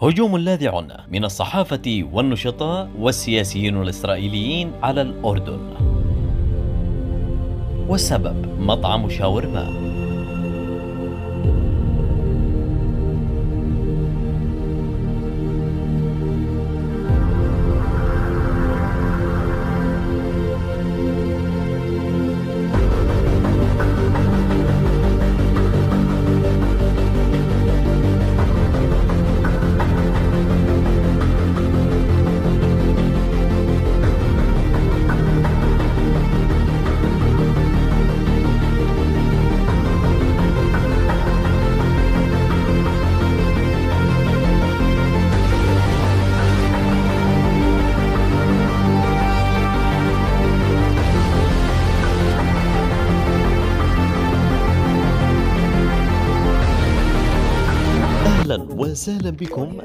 هجوم لاذع من الصحافة والنشطاء والسياسيين الإسرائيليين على الأردن، والسبب مطعم شاورما. أهلا وسهلا بكم